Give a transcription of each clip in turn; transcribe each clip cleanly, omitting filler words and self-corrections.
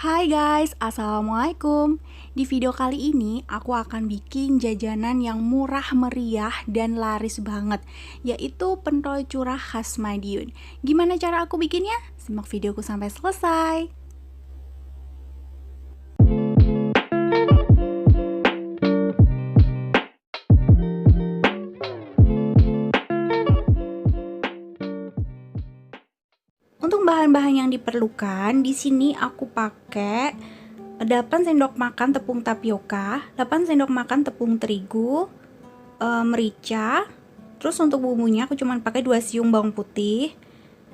Hai guys, Assalamualaikum. Di video kali ini aku akan bikin jajanan yang murah meriah dan laris banget, yaitu pentol curah khas Madiun. Gimana cara aku bikinnya? Simak videoku sampai selesai. Untuk bahan-bahan yang diperlukan, di sini aku pakai 8 sendok makan tepung tapioka, 8 sendok makan tepung terigu, merica. Terus untuk bumbunya aku cuma pakai 2 siung bawang putih.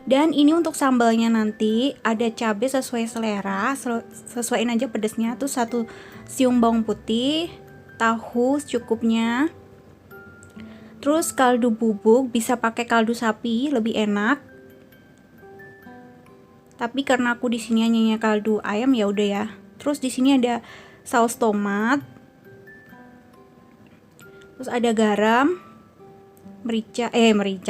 Dan ini untuk sambalnya nanti ada cabai sesuai selera, sesuaiin aja pedesnya. Tuh 1 siung bawang putih, tahu secukupnya. Terus kaldu bubuk, bisa pakai kaldu sapi lebih enak. Tapi karena aku di sini hanya kaldu ayam ya udah ya. Terus di sini ada saus tomat. Terus ada garam, merica,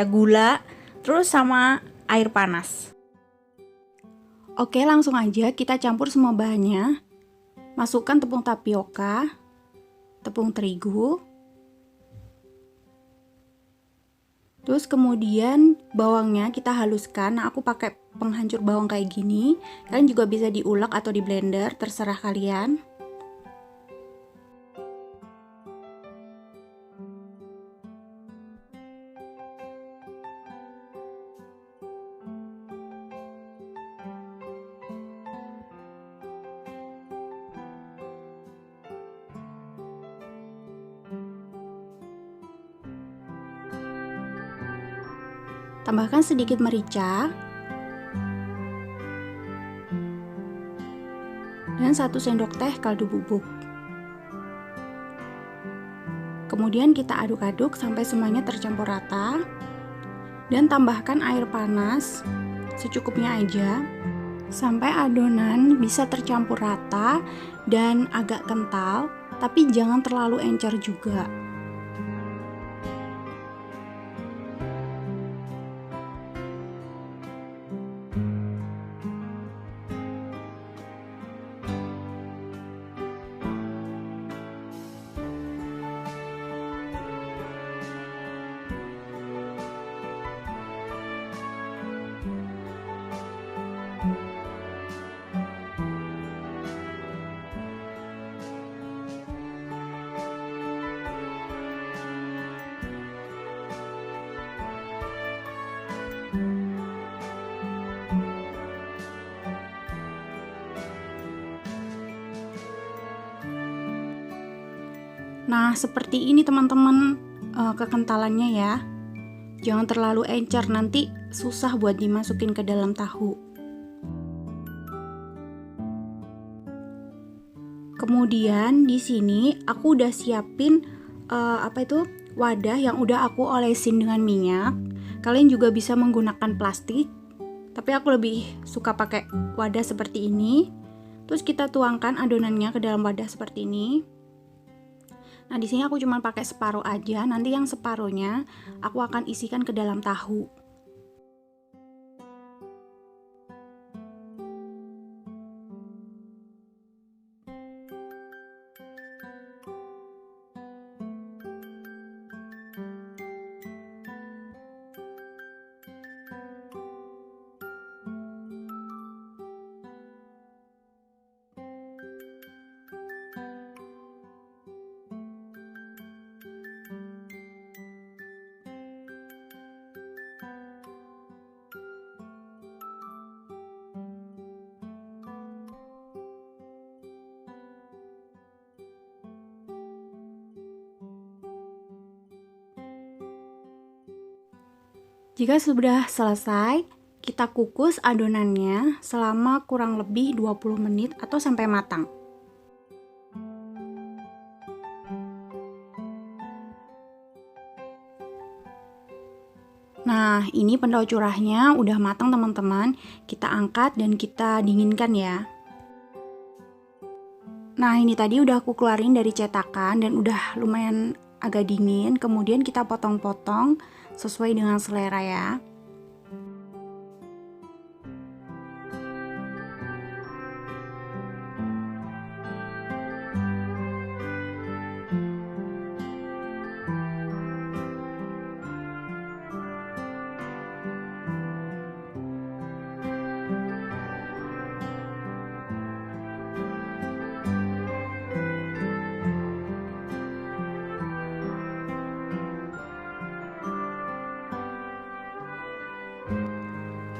gula, terus sama air panas. Oke, langsung aja kita campur semua bahannya. Masukkan tepung tapioka, tepung terigu. Terus kemudian bawangnya kita haluskan. Nah, aku pakai penghancur bawang kayak gini. Kalian juga bisa diulek atau di blender, terserah kalian. Tambahkan sedikit merica dan 1 sendok teh kaldu bubuk. Kemudian kita aduk-aduk sampai semuanya tercampur rata. Dan tambahkan air panas secukupnya aja sampai adonan bisa tercampur rata dan agak kental, tapi jangan terlalu encer juga. Nah, seperti ini teman-teman kekentalannya ya. Jangan terlalu encer, nanti susah buat dimasukin ke dalam tahu. Kemudian di sini aku udah siapin wadah yang udah aku olesin dengan minyak. Kalian juga bisa menggunakan plastik, tapi aku lebih suka pakai wadah seperti ini. Terus kita tuangkan adonannya ke dalam wadah seperti ini. Nah, di sini aku cuma pakai separuh aja. Nanti yang separuhnya aku akan isikan ke dalam tahu. Jika sudah selesai, kita kukus adonannya selama kurang lebih 20 menit atau sampai matang. Nah, ini pentol curahnya udah matang teman-teman. Kita angkat dan kita dinginkan ya. Nah, ini tadi udah aku keluarin dari cetakan dan udah lumayan agak dingin. Kemudian kita potong-potong sesuai dengan selera ya.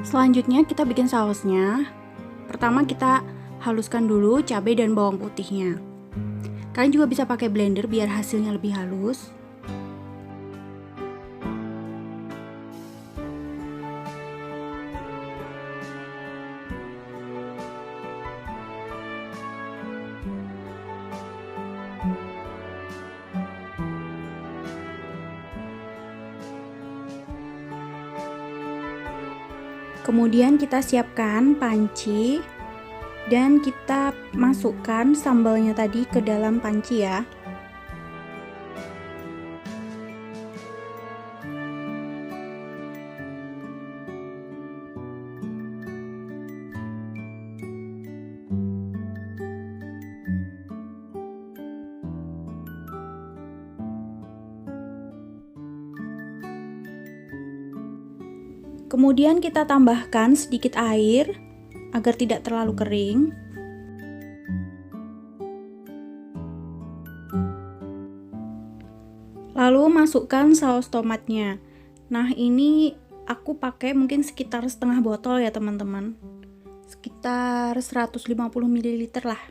Selanjutnya kita bikin sausnya. Pertama kita haluskan dulu cabai dan bawang putihnya. Kalian juga bisa pakai blender biar hasilnya lebih halus. Kemudian kita siapkan panci dan kita masukkan sambalnya tadi ke dalam panci ya. Kemudian kita tambahkan sedikit air agar tidak terlalu kering. Lalu masukkan saus tomatnya. Nah, ini aku pakai mungkin sekitar setengah botol ya teman-teman. Sekitar 150 ml lah.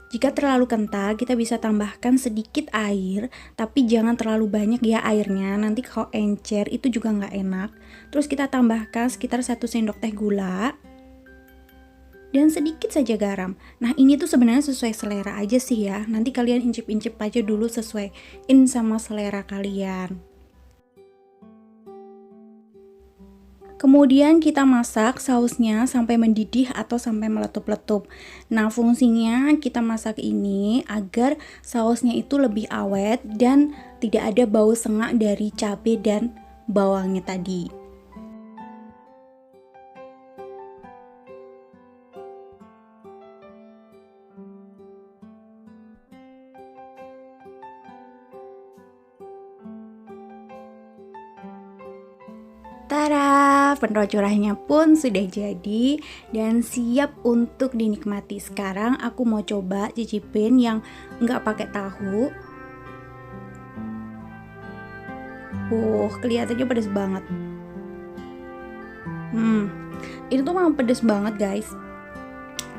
Jika terlalu kental, kita bisa tambahkan sedikit air, tapi jangan terlalu banyak ya airnya, nanti kalau encer itu juga nggak enak. Terus kita tambahkan sekitar 1 sendok teh gula, dan sedikit saja garam. Nah ini tuh sebenarnya sesuai selera aja sih ya, nanti kalian incip-incip aja dulu sesuaiin sama selera kalian. Kemudian kita masak sausnya sampai mendidih atau sampai meletup-letup. Nah, fungsinya kita masak ini agar sausnya itu lebih awet dan tidak ada bau sengat dari cabai dan bawangnya tadi. Tada, pentol curahnya pun sudah jadi dan siap untuk dinikmati. Sekarang aku mau coba cicipin yang nggak pakai tahu. Kelihatannya pedas banget. Ini tuh memang pedas banget guys.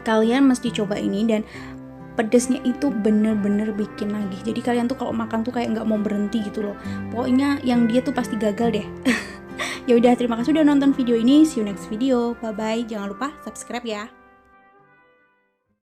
Kalian mesti coba ini dan pedesnya itu bener-bener bikin nagih. Jadi kalian tuh kalau makan tuh kayak nggak mau berhenti gitu loh. Pokoknya yang dia tuh pasti gagal deh. Ya udah, terima kasih udah nonton video ini. See you next video. Bye bye. Jangan lupa subscribe ya.